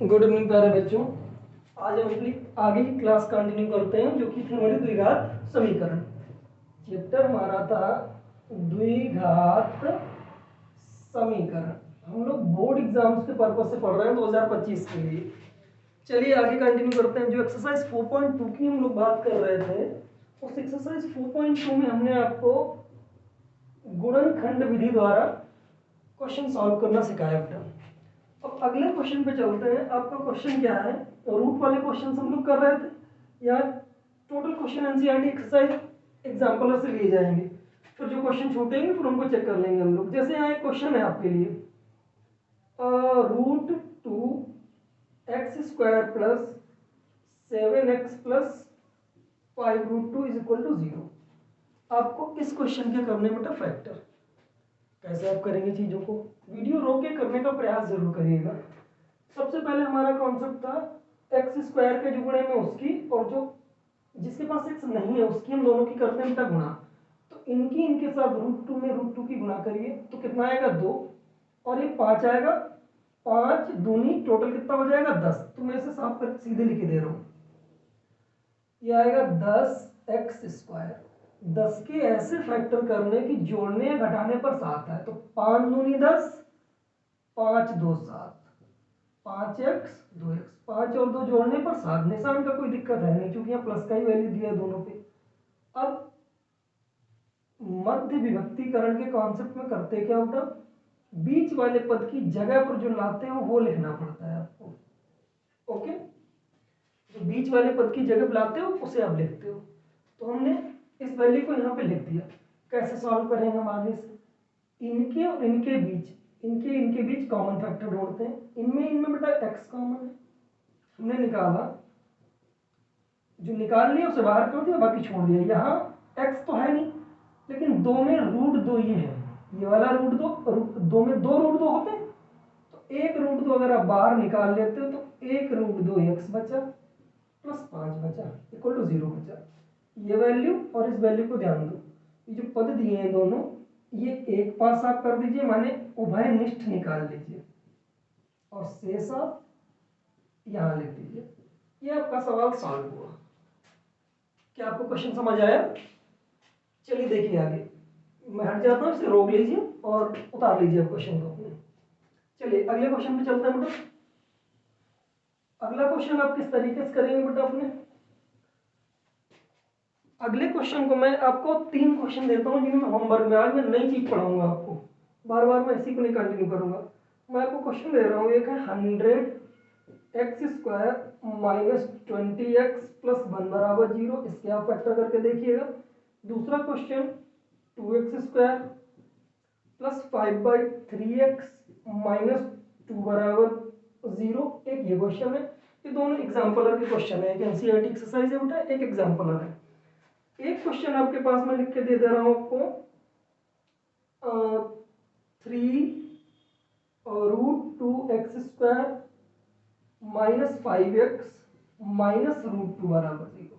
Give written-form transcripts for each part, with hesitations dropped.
Good evening प्यारे बच्चों। आज हम अपनी आगे की क्लास कंटिन्यू करते हैं जो कि थी हमारी द्विघात समीकरण। चैप्टर हमारा था द्विघात समीकरण। हम लोग बोर्ड एग्जाम्स के पर्पज से पढ़ रहे हैं 2025 के लिए। चलिए आगे कंटिन्यू करते हैं। जो एक्सरसाइज 4.2 की हम लोग बात कर रहे थे, उस एक्सरसाइज 4.2 में हमने आपको गुणनखंड विधि द्वारा क्वेश्चन सॉल्व करना सिखाया बेटा। अब अगले क्वेश्चन पे चलते हैं। आपका क्वेश्चन क्या है? रूट वाले क्वेश्चन हम लोग कर रहे थे या total question NCERT exercise exemplar से लिए जाएंगे, फिर जो क्वेश्चन छूटेंगे फिर उनको चेक कर लेंगे हम लोग। जैसे यहाँ एक क्वेश्चन है आपके लिए, root 2x² plus 7x plus 5√2 is equal to 0। आपको इस क्वेश्चन के करने बेटा फैक्टर कैसे आप करेंगे चीजों को, वीडियो रोक के करने का प्रयास जरूर करिएगा। सबसे पहले हमारा कॉन्सेप्ट था x² के जो गुणे में उसकी और जो जिसके पास x नहीं है उसकी हम दोनों की करते हैं बेटा गुणा। तो इनकी इनके साथ √2 में √2 की गुणा करिए तो कितना आएगा 2 और ये 5 आएगा। 5 दूनी टोटल कितना हो जाएगा 10। तो मैं इसे साफ कर सीधे लिख दे रहा हूँ, ये आएगा 10x²। 10 के ऐसे फैक्टर करने की जोड़ने या घटाने पर 7 है। तो 5 दूनी 10, 5 2 7, 5x 2x, 5 और 2 जोड़ने पर 7। निशान का कोई दिक्कत है नहीं क्योंकि यहाँ प्लस का ही वैल्यू दिया है दोनों पे। अब मध्य विभक्तिकरण के कॉन्सेप्ट में करते क्या होता, बीच वाले पद की जगह पर जो लाते हो वो लिखना पड़ता है आपको। ओके, जो बीच वाले पद की जगह लाते हो उसे आप लिखते हो। तो हमने इस वैल्यू को यहाँ पे लिख दिया। कैसे सॉल्व करेंगे हम आगे से? इनके और इनके बीच कॉमन फैक्टर ढूंढते हैं। इनमें बेटा x कॉमन है, हमने निकाला, जो निकाल लिया उसे बाहर कर दिया, बाकी छोड़ दिया। यहाँ x तो है नहीं, लेकिन 2 में √2 ये है, ये वाला √2, 2 में 2 √2 होते हैं तो 1 √2 अगर आप बाहर निकाल लेते हो तो 1 √2 x बचा प्लस 5 बचा इक्वल टू 0 बचा। ये वैल्यू और इस वैल्यू को ध्यान दो, ये जो पद दिए हैं दोनों, ये एक पास आप कर दीजिए, माने उभयनिष्ठ निकाल लीजिए और शेष आप यहां लिख दीजिए। ये आपका सवाल सॉल्व हुआ। क्या आपको क्वेश्चन समझ आया? चलिए देखिए आगे, मैं हट जाता हूं, इसे रोक लीजिए और उतार लीजिए क्वेश्चन को अपने। चलिए अगले क्वेश्चन पे चलते हैं बेटा। अगला क्वेश्चन आप किस तरीके से करेंगे बेटा अपने? अगले क्वेश्चन को मैं आपको 3 क्वेश्चन देता हूं जिनमें होमवर्क में आज मैं नई चीज पढ़ाऊंगा आपको। बार बार मैं इसी को नहीं कंटिन्यू करूंगा। मैं आपको क्वेश्चन दे रहा हूं, एक है 100x² माइनस 20x प्लस 1 बराबर 0। इसके आप फैक्टर करके देखिएगा। दूसरा question 2x² plus 5/3x minus 2 बराबर 0। एक ये क्वेश्चन है। ये दोनों एग्जाम्पलर के क्वेश्चन है, एक एनसीईआरटी एक्सरसाइज है बेटा, एक एग्जाम्पलर है। एक क्वेश्चन आपके पास मैं लिख के दे रहा हूं आपको, 3√2x² माइनस 5x माइनस √2 बराबर 0।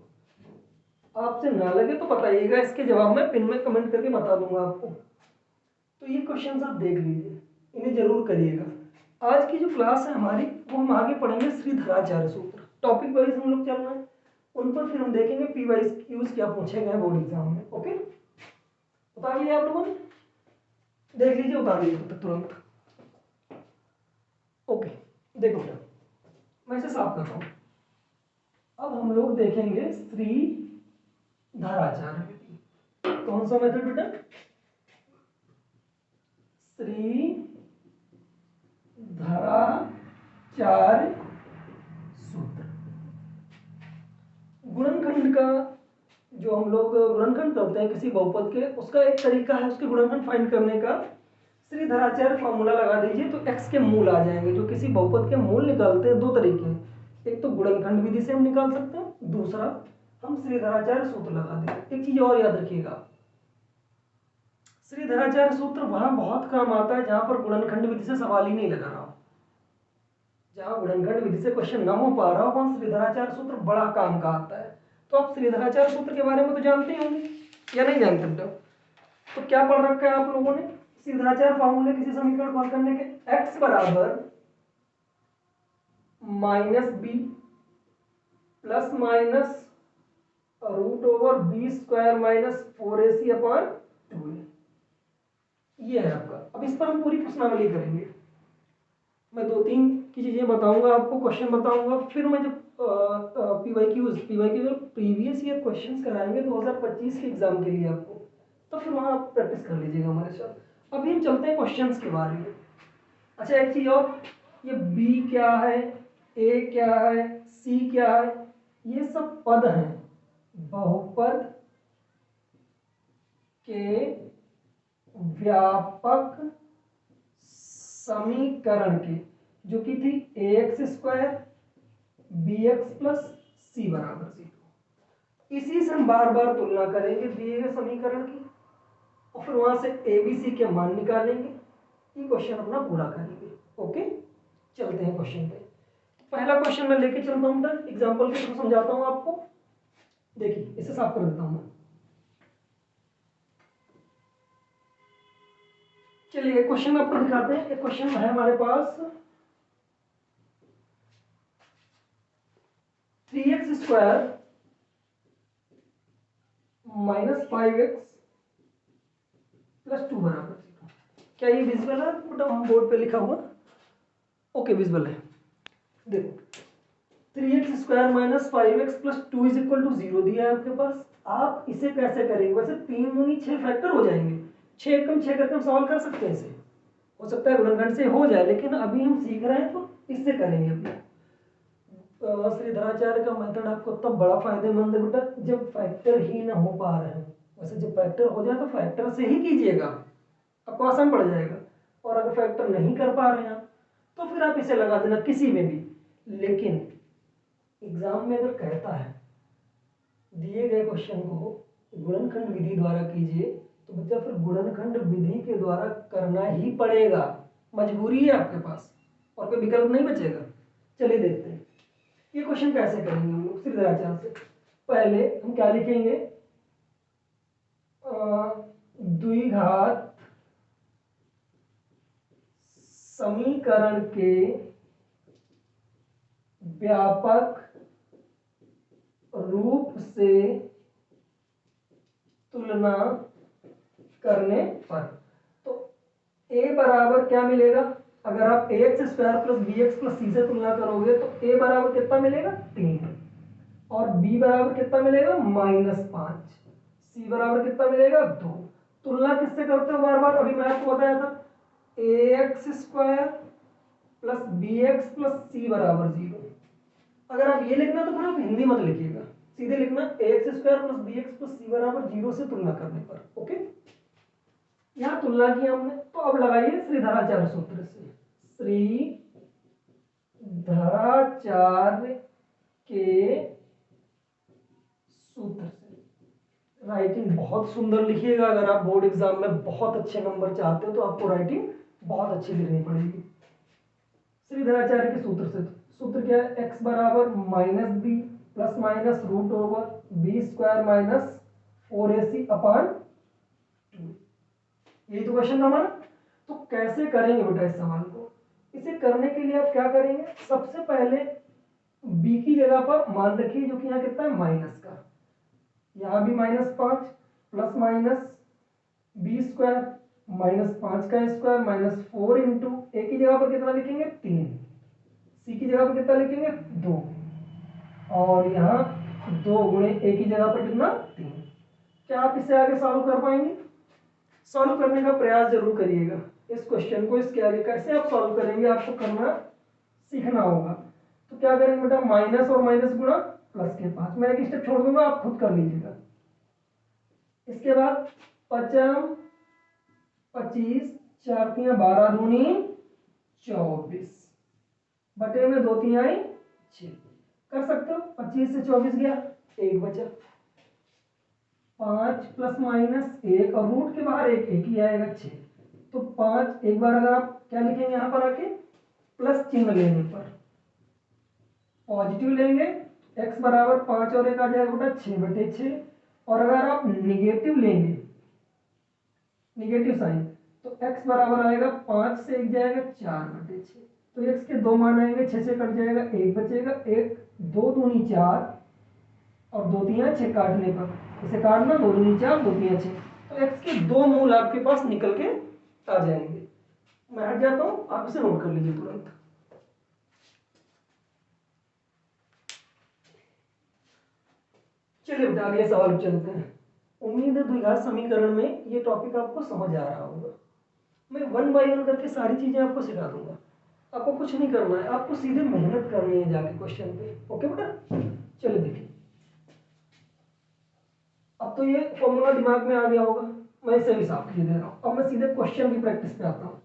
आपसे ना लगे तो बताइएगा, इसके जवाब में पिन में कमेंट करके बता दूंगा आपको। तो ये क्वेश्चन आप देख लीजिए, इन्हें जरूर करिएगा। आज की जो क्लास है हमारी वो हम आगे पढ़ेंगे श्रीधराचार्य सूत्र। टॉपिक वाइज हम लोग चल रहे हैं, उन पर फिर हम देखेंगे पी वाइज क्यूज क्या पूछे गए बोर्ड एग्जाम में। ओके, उतार लिया आप लोगों ने? देख लीजिए, उतार लीजिए तुरंत। ओके देखो बेटा, मैं इसे साफ करता हूं। अब हम लोग देखेंगे श्रीधराचार्य विधि। कौन सा मेथड बेटा? श्रीधराचार्य सूत्र। गुणनखंड का जो हम लोग गुणनखंड करते हैं किसी बहुपद के, उसका एक तरीका है उसके गुणनखंड फाइंड करने का। श्रीधराचार्य फॉर्मूला लगा दीजिए तो x के मूल आ जाएंगे। जो किसी बहुपद के मूल निकालते हैं दो तरीके हैं, एक तो गुणनखंड विधि से हम निकाल सकते हैं, दूसरा हम श्रीधराचार्य सूत्र लगा देंगे। एक चीज और याद रखिएगा, श्रीधराचार्य सूत्र वहां बहुत काम आता है जहां पर गुणनखंड विधि से सवाल ही नहीं लगा रहा हो। जहां गुणनखंड विधि से क्वेश्चन ना हो पा रहा हो वहां श्रीधराचार्य सूत्र बड़ा काम का आता है। तो आप श्रीधराचार्य सूत्र के बारे में तो जानते ही होंगे या नहीं जानते बेटा? तो क्या पढ़ रखा है आप लोगों ने? श्रीधराचार्य फॉर्मूले किसी समीकरण को हल करने के x बराबर minus B plus minus root over B square minus 4ac upon 2a, ये है आपका। अब इस पर हम पूरी प्रश्नावली करेंगे। मैं दो तीन की चीजें बताऊंगा आपको, क्वेश्चन बताऊंगा, फिर मैं जब पीवाईक्यू प्रीवियस ईयर क्वेश्चंस कराएंगे 2025 के एग्जाम के लिए आपको, तो फिर वहां आप प्रैक्टिस कर लीजिएगा हमारे साथ। अभी हम चलते हैं क्वेश्चंस के बारे में। अच्छा एक चीज और, ये बी क्या है, ए क्या है, सी क्या है, ये सब पद हैं बहुपद के व्यापक समीकरण के, जो कि थी ax स्क्वायर bx प्लस सी बराबर 0। इसी से हम बार बार तुलना करेंगे दिए गए समीकरण की, और फिर वहां से ए बी सी के मान निकालेंगे। ये क्वेश्चन अपना पूरा करेंगे। ओके, चलते हैं क्वेश्चन पे। पहला क्वेश्चन मैं लेके चलता हूँ, एग्जाम्पल के थ्रू समझाता हूँ आपको। देखिए इसे साफ कर देता हूँ मैं। चलिए क्वेश्चन आपको दिखाते हैं। एक क्वेश्चन है हमारे पास 3x square minus 5x plus 2 बराबर 0। क्या ये विजिबल है बेटा बोर्ड पे लिखा हुआ? ओके विजिबल है। देखो 3x square minus 5x plus 2 is equal to 0 दिया है आपके पास। आप इसे कैसे करेंगे? वैसे 3 दूनी 6 फैक्टर हो जाएंगे, 6 कम 6 करके हम सॉल्व कर सकते हैं इसे। हो सकता है गुणनखंड से हो जाए, लेकिन अभी हम सीख रहे हैं तो इससे करेंगे। अभी श्रीधराचार्य का मेथड आपको तब बड़ा फायदेमंद है बेटा जब फैक्टर ही ना हो पा रहे हैं। वैसे जब फैक्टर हो जाए तो फैक्टर से ही कीजिएगा, आपको आसान पड़ जाएगा। और अगर फैक्टर नहीं कर पा रहे हैं तो फिर आप इसे लगा देना किसी में भी। लेकिन एग्जाम में अगर कहता है दिए गए क्वेश्चन को गुणनखंड विधि द्वारा कीजिए, तो बच्चा फिर गुणनखंड विधि के द्वारा करना ही पड़ेगा, मजबूरी है आपके पास, और कोई विकल्प नहीं बचेगा। चलिए देखते हैं ये क्वेश्चन कैसे करेंगे हम लोग श्रीधराचार्य से। पहले हम क्या लिखेंगे, द्विघात समीकरण के व्यापक रूप से तुलना करने पर, तो a बराबर क्या मिलेगा? अगर आप ax square plus bx plus c से तुलना करोगे तो a बराबर कितना मिलेगा? 3, और b बराबर कितना मिलेगा? -5, c बराबर कितना मिलेगा? 2। तुलना किससे करते हो बार बार? अभी मैं आपको बताया था ax square plus bx plus c बराबर 0। अगर आप ये लिखना तो फिर आप हिंदी मत लिखिएगा, सीधे लिखना ax square plus bx plus c बराबर 0 से तुलना करने पर। ओके, यहां तुलना की हमने, तो अब लगाइए श्रीधराचार्य सूत्र से। श्रीधराचार्य के सूत्र से राइटिंग बहुत सुंदर लिखिएगा। अगर आप बोर्ड एग्जाम में बहुत अच्छे नंबर चाहते हो तो आपको राइटिंग बहुत अच्छी लिखनी पड़ेगी। श्रीधराचार्य के सूत्र से, सूत्र क्या है? x बराबर minus B plus minus root over B square minus 4ac upon 2। यही तो क्वेश्चन था हमारा। तो कैसे करेंगे बेटा इस सवाल को? इसे करने के लिए आप क्या करेंगे, सबसे पहले b की जगह पर मान रखिए जो कि यहाँ कितना है माइनस का, यहाँ भी -5 प्लस माइनस बी स्क्वायर -5 का स्क्वायर माइनस 4 इंटू ए की जगह पर कितना लिखेंगे? 3, सी की जगह पर कितना लिखेंगे? 2, और यहाँ 2 गुणे ए की जगह पर कितना? 3। क्या आप इसे आगे सॉल्व कर पाएंगे? सॉल्व करने का प्रयास जरूर करिएगा। इस क्वेश्चन को इसके आगे कैसे आप सॉल्व करेंगे आपको करना सीखना होगा। तो क्या करेंगे बेटा, माइनस और माइनस गुणा प्लस के 5। मैं एक स्टेप छोड़ दूंगा, आप खुद कर लीजिएगा। इसके बाद 5 25 4 3 12 दूनी 24 बटे में 2 3 आई 6। कर सकते हो, 25 से 24 गया, 1 बचा। 5 प्लस माइनस 1 और रूट के बाहर एक ही आएगा 6। तो 5 एक बार अगर आप क्या लिखेंगे यहाँ पर आके, प्लस चिन्ह लेने पर पॉजिटिव लेंगे, x बराबर 5 और 1 आ जाएगा बेटा 6 बटे 6। और अगर आप निगेटिव लेंगे, निगेटिव साइन, तो x बराबर आएगा 5 से 1 जाएगा 4 बटे 6। तो x के 2 मान आएंगे, 6 से कट जाएगा, 1 बचेगा, 1 2 दूनी 4 और 2 तियां 6 काटने पर इसे काटना, 2 दूनी 4 2 तियां 6, तो x के 2 मूल आपके पास निकल के आ जाएंगे। मैं हट जाता हूं, आप इसे नोट कर लीजिए तुरंत। चलिए बेटा अगले सवाल पे चलते हैं। उम्मीद है द्विघात समीकरण में ये टॉपिक आपको समझ आ रहा होगा। मैं 1 बाय 1 करके सारी चीजें आपको सिखा दूंगा, आपको कुछ नहीं करना है, आपको सीधे मेहनत करनी है जाके क्वेश्चन पे। ओके बेटा, चलिए देखिए। अब तो ये फॉर्मूला दिमाग में आ गया होगा, मैं इसे भी साफ किए दे रहा हूं। अब मैं सीधे क्वेश्चन की प्रैक्टिस पे आता हूं।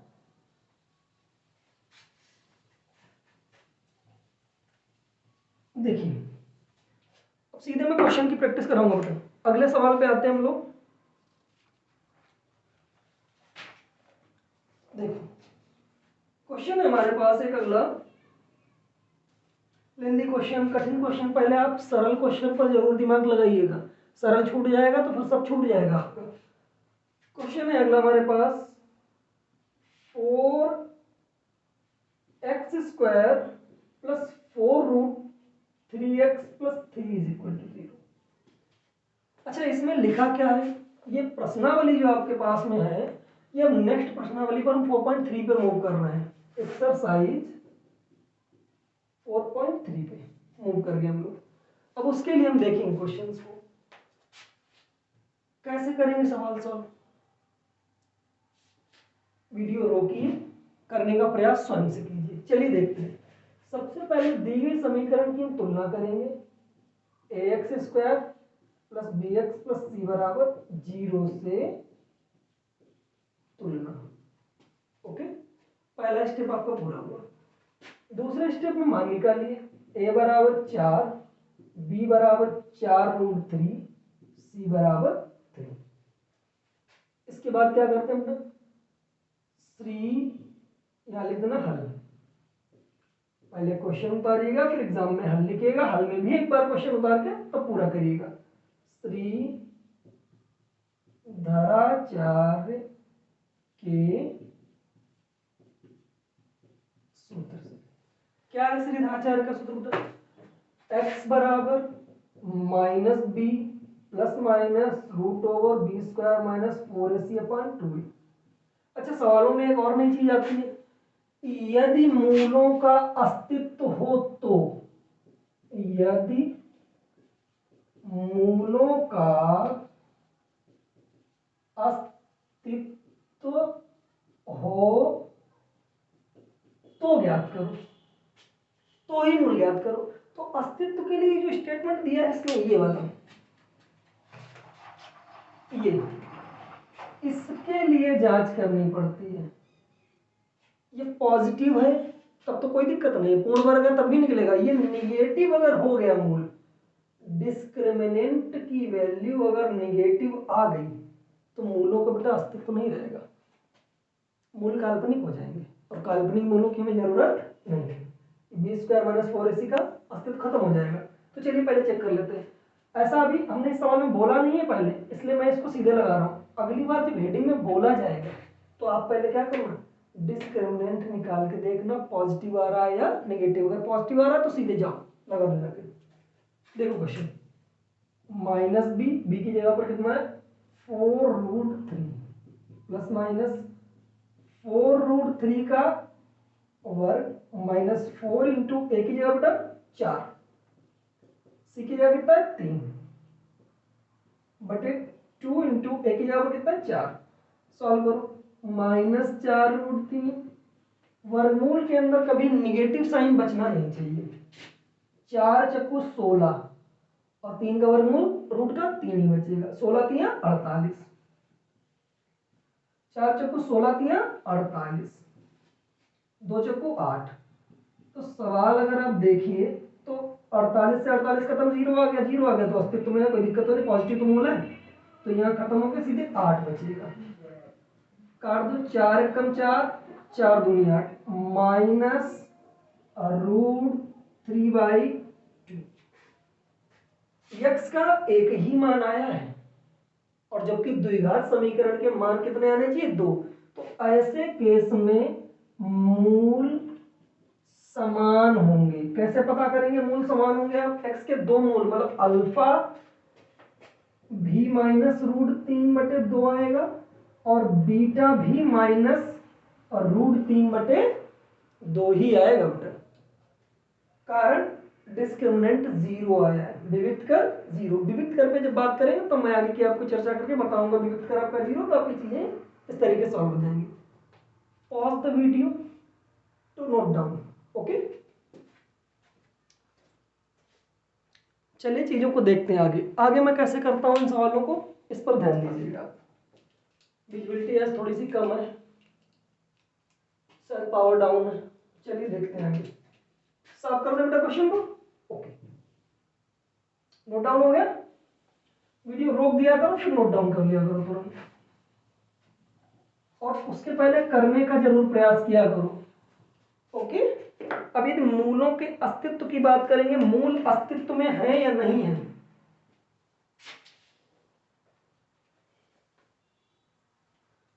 देखिए अब सीधे मैं क्वेश्चन की प्रैक्टिस कराऊंगा बेटा। अगले सवाल पे आते हैं हम लोग। देखो क्वेश्चन है हमारे पास एक अगला लेंदी क्वेश्चन, कठिन क्वेश्चन। पहले आप सरल क्वेश्चन पर जरूर दिमाग लगाइएगा, सरल छूट जाएगा तो फिर सब छूट जाएगा आपका। क्वेश्चन है अगला हमारे पास 4x² plus 4√3x plus 3 is equal to 0। अच्छा इसमें लिखा क्या है, ये प्रश्नावली जो आपके पास में है, ये हम नेक्स्ट प्रश्नावली पर हम 4.3 पर मूव कर रहे हैं। एक्सरसाइज 4.3 पे मूव कर गए हम लोग। अब उसके लिए हम देखेंगे क्वेश्चंस को कैसे करेंगे सवाल सॉल्व। वीडियो रोकिए, करने का प्रयास स्वयं से कीजिए। चलिए देखते हैं। सबसे पहले दी गई समीकरण की हम तुलना करेंगे। ax² plus bx plus c बराबर 0 से तुलना। ओके, पहला स्टेप आपका पूरा हुआ। दूसरे स्टेप में मान निकालिए। a बराबर 4, b बराबर 4√3, c बराबर 3। इसके बाद क्या करते हैं हम? 3 यहां लिख देना हल। पहले क्वेश्चन उतारिएगा, फिर एग्जाम में हल लिखिएगा, हल में भी एक बार क्वेश्चन उतार के तब पूरा करिएगा। 3 धारा 4 के सूत्र से। क्या है श्री धारा 4 का सूत्र? x बराबर -b plus minus √b² minus 4ac/2। अच्छा सवालों में एक और नई चीज आती है, यदि मूलों का अस्तित्व हो तो, यदि मूलों का अस्तित्व हो तो ज्ञात करो, तो ही मूल ज्ञात करो। तो अस्तित्व के लिए जो स्टेटमेंट दिया है इसमें ये वाला, ये इसके लिए जांच करनी पड़ती है। ये पॉजिटिव है तब तो कोई दिक्कत नहीं है, पूर्ण वर्ग है तब भी निकलेगा। ये निगेटिव अगर हो गया मूल, डिस्क्रिमिनेंट की वैल्यू अगर निगेटिव आ गई तो मूलों का बेटा अस्तित्व नहीं रहेगा, मूल काल्पनिक हो जाएंगे, और काल्पनिक मूलों की हमें जरूरत नहीं है। b² माइनस 4ac का अस्तित्व खत्म हो जाएगा। तो चलिए पहले चेक कर लेते हैं। ऐसा अभी हमने इस सवाल में बोला नहीं है पहले, इसलिए मैं इसको सीधे लगा रहा हूँ। अगली बार जब हेडिंग में बोला जाएगा तो आप पहले क्या करना, डिस्क्रिमिनेंट निकाल के देखना पॉजिटिव आ रहा है या नेगेटिव। अगर पॉजिटिव आ रहा है तो सीधे जाओ लगा दो जाके। देखो क्वेश्चन -b की जगह पर कितना है 4√3 प्लस माइनस 4√3 का वर्ग माइनस 4 इंटू ए की जगह बेटा 4, सी की जगह कितना है 3 बटे 2 इंटू ए की जगह पर कितना है 4। सॉल्व करो। -4√3 वर्गमूल के अंदर कभी निगेटिव साइन बचना नहीं चाहिए। 4 चक्कू 16 और 3 का वर्गमूल रूट का 3 ही बचेगा। 16 तिया 48, 4 चक्कू 16 तिया 48, 2 चक्कू 8। तो सवाल अगर आप देखिए तो 48 से 48 खत्म, 0 आ गया, 0 आ गया तो अस्तित्व में कोई दिक्कत तो नहीं, पॉजिटिव तो मूल है। तो यहाँ खत्म होकर सीधे 8 बचेगा। काट दो, 4 एकम 4, 4 दूनी 8, माइनस √3/2। x का एक ही मान आया है और जबकि द्विघात समीकरण के मान कितने आने चाहिए? 2। तो ऐसे केस में मूल समान होंगे। कैसे पता करेंगे मूल समान होंगे? आप x के दो मूल मतलब अल्फा भी माइनस √3/2 आएगा और बीटा भी माइनस और √3/2 ही आएगा बेटा। कारण डिस्क्रिमिनेंट 0 आया है, विविध कर 0। विविध कर पे जब बात करेंगे तो मैं आगे की आपको चर्चा करके बताऊंगा विविध कर आपका 0, तो आपकी चीजें इस तरीके से सॉल्व हो जाएंगी। Pause the video to note down. Okay, चलिए चीजों को देखते हैं आगे। आगे मैं कैसे करता हूं इन सवालों को, इस पर ध्यान दीजिएगा। विजिबिलिटी आज थोड़ी सी कम है, सर पावर डाउन है। चलिए देखते हैं आगे। साफ कर दे बेटा क्वेश्चन को। ओके, नोट डाउन हो गया? वीडियो रोक दिया करो फिर नोट डाउन कर लिया करो तुरंत, और उसके पहले करने का जरूर प्रयास किया करो। ओके, अब यदि मूलों के अस्तित्व की बात करेंगे, मूल अस्तित्व में है या नहीं है?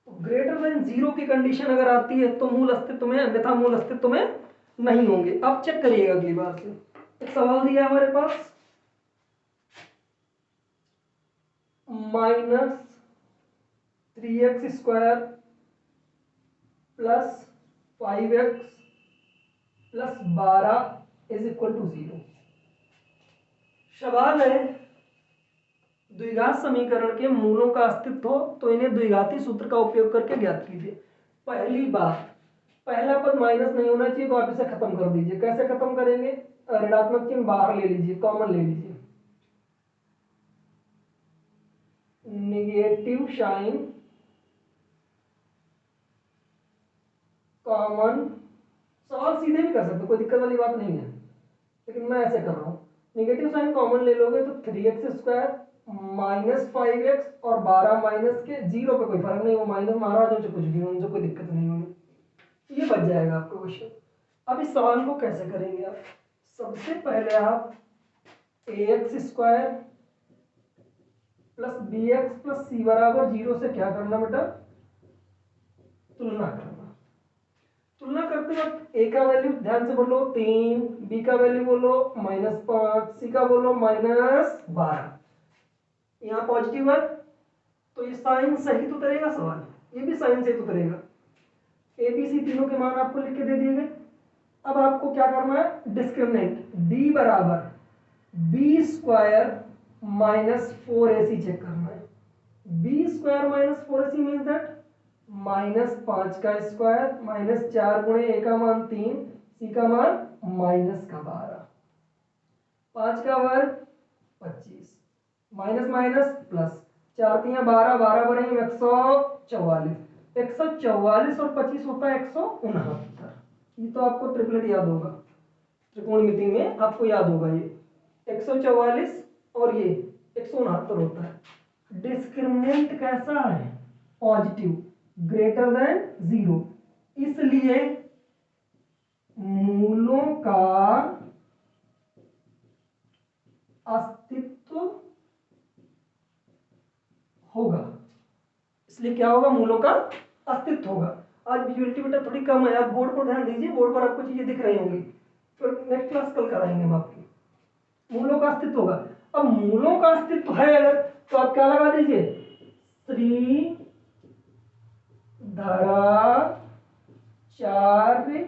ग्रेटर देन 0 की कंडीशन अगर आती है तो मूल अस्तित्व में, अन्यथा मूल अस्तित्व में नहीं होंगे। अब चेक करिएगा अगली बार से। एक सवाल दिया हमारे पास, -3x² + 5x + 12 = 0। सवाल है द्विघात समीकरण के मूलों का अस्तित्व हो तो इन्हें द्विघाती सूत्र का उपयोग करके ज्ञात कीजिए। पहली बात, पहला पद माइनस नहीं होना चाहिए, तो आप इसे खत्म कर दीजिए। कैसे खत्म करेंगे? ऋणात्मक चिन्ह बाहर ले लीजिए, कॉमन ले लीजिए। नेगेटिव साइन कॉमन, सवाल सीधे भी कर सकते हो, कोई दिक्कत वाली बात नहीं है, लेकिन मैं ऐसे कर रहा हूं। नेगेटिव साइन कॉमन ले लोगे तो 3x² -5x और 12 माइनस के 0 पे कोई फर्क नहीं, वो माइनस मारा जो कुछ भी हो, उनसे कोई दिक्कत नहीं होगी, ये बच जाएगा आपका क्वेश्चन। अब इस सवाल को कैसे करेंगे आप? सबसे पहले आप ax² + bx + c = 0 से क्या करना बेटा? तुलना करना। तुलना करते वक्त a का वैल्यू ध्यान से बोलो 3, b का वैल्यू बोलो -5, c का बोलो -12। यहाँ पॉजिटिव है तो ये साइन सहित उतरेगा सवाल, ये भी साइन सहित उतरेगा। ए बी सी तीनों के मान आपको लिख के दे दिए गए। अब आपको क्या करना है? Discriminant d = b² -4ac check करना है। b² -4ac मीन्स दैट -5 का स्क्वायर -4 गुणे a का मान 3, c का मान -12, 5 का वर्ग 25, माइनस माइनस प्लस, 4 3 12, 12 बने 144, 144 और 25 होता है 169। ये तो आपको ट्रिपलेट याद होगा, त्रिकोणमिति में आपको याद होगा ये 144 और ये 169 होता है। डिस्क्रिमिनेंट कैसा है? पॉजिटिव, ग्रेटर देन 0, इसलिए मूलों का अस्तित्व होगा। इसलिए क्या होगा? मूलों का अस्तित्व होगा। आज विजुअलिटी बेटा थोड़ी कम है, आप बोर्ड पर ध्यान दीजिए, बोर्ड पर आपको चीजें दिख रही होंगी, फिर नेक्स्ट क्लास कल कराएंगे हम आपकी। मूलों का अस्तित्व होगा। अब मूलों का अस्तित्व है अगर, तो आप क्या लगा दीजिए? त्रिधाराचार्य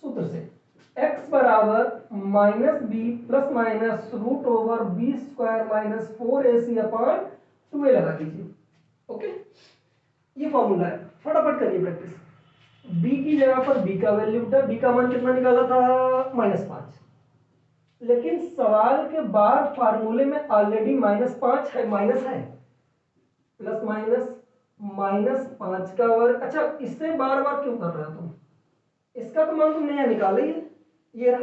सूत्र से x = -b + -√b² -4ac/2a लगा दीजिए। ओके, ये फॉर्मूला है, फटाफट करिए प्रैक्टिस। b की जगह पर b का वैल्यू बेटा, b का मान कितना निकाला था? -5, लेकिन सवाल के बाद फार्मूले में ऑलरेडी -5 है, माइनस है, प्लस माइनस -5 का वर्ग। अच्छा, इससे बार बार क्यों कर रहे हो तुम? इसका तो मान तुमने यहाँ निकाला ही है, ये रहा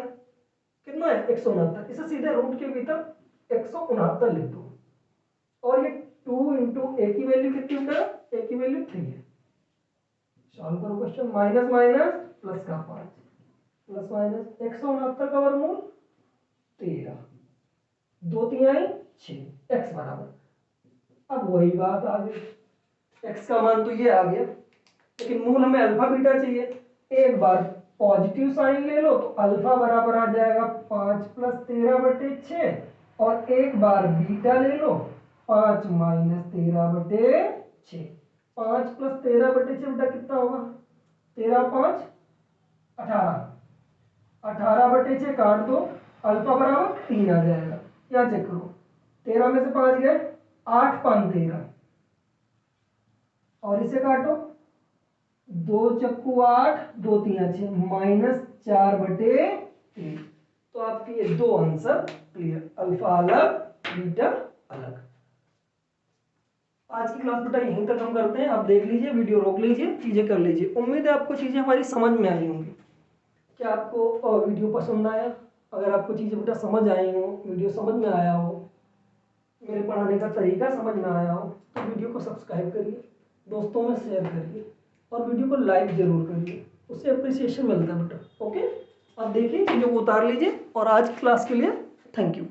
कितना है? 169। इसे सीधे रूट के भीतर 169 लिख दो, और ये 2 × a की वैल्यू कितनी होता है? a की वैल्यू 3 है। सॉल्व करो क्वेश्चन, माइनस माइनस प्लस का 5 प्लस माइनस 169 का वर्गमूल 13, 2 3 6, x बराबर। अब वही बात आ गई, x का मान तो ये आ गया, लेकिन मूल हमें अल्फा बीटा चाहिए। एक बार पॉजिटिव साइन ले लो तो अल्फा बराबर आ जाएगा 5 प्लस 13/6 और एक बार बीटा ले लो 5 माइनस 13/6। 5 प्लस 13/6 बेटा कितना होगा? 13 5 18। 18/6 काट दो, अल्फा बराबर 3 आ जाएगा। क्या चेक करो, 13 में से 5 गए, 8 5 13 और इसे काटो, 2 चक्कू 8 2 3 6 -4/3। तो आपके ये दो आंसर क्लियर, अल्फा अलग बीटा अलग। आज की क्लास बेटा यहीं तक हम करते हैं। आप देख लीजिए, वीडियो रोक लीजिए, चीजें कर लीजिए। उम्मीद है आपको चीजें हमारी समझ में आई होंगी। क्या आपको वीडियो पसंद आया? अगर आपको चीजें बेटा समझ आई हो, वीडियो समझ में आया हो, मेरे पढ़ाने का तरीका समझ में आया हो, तो वीडियो को सब्सक्राइब करिए, दोस्तों में शेयर करिए और वीडियो को लाइक जरूर करिए, उससे अप्रिसिएशन मिलता है बेटा। ओके, आप देखिए, चीज़ों को उतार लीजिए और आज की क्लास के लिए थैंक यू।